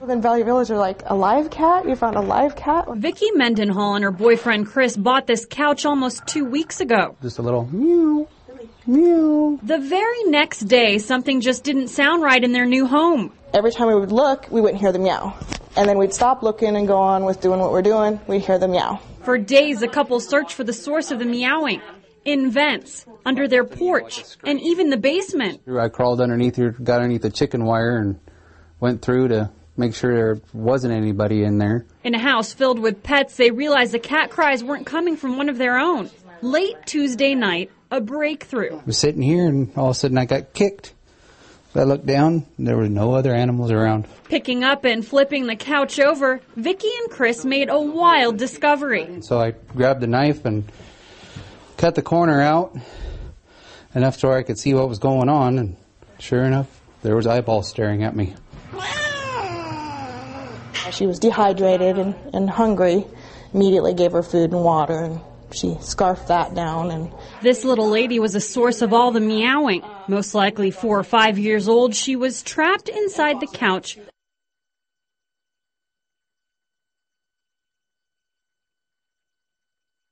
Then Valley Village are like, a live cat? You found a live cat? Vicki Mendenhall and her boyfriend Chris bought this couch almost 2 weeks ago. Just a little meow, meow. The very next day, something just didn't sound right in their new home. Every time we would look, we wouldn't hear the meow. And then we'd stop looking and go on with doing what we're doing. We'd hear the meow. For days, the couple searched for the source of the meowing. In vents, under their porch, and even the basement. I crawled underneath here, got underneath the chicken wire and went through to make sure there wasn't anybody in there. In a house filled with pets, they realized the cat cries weren't coming from one of their own. Late Tuesday night, a breakthrough. I was sitting here and all of a sudden I got kicked. I looked down and there were no other animals around. Picking up and flipping the couch over, Vicki and Chris made a wild discovery. So I grabbed the knife and cut the corner out enough to where I could see what was going on, and sure enough, there was eyeballs staring at me. She was dehydrated and hungry. Immediately gave her food and water, and she scarfed that down. And this little lady was a source of all the meowing. Most likely 4 or 5 years old, she was trapped inside the couch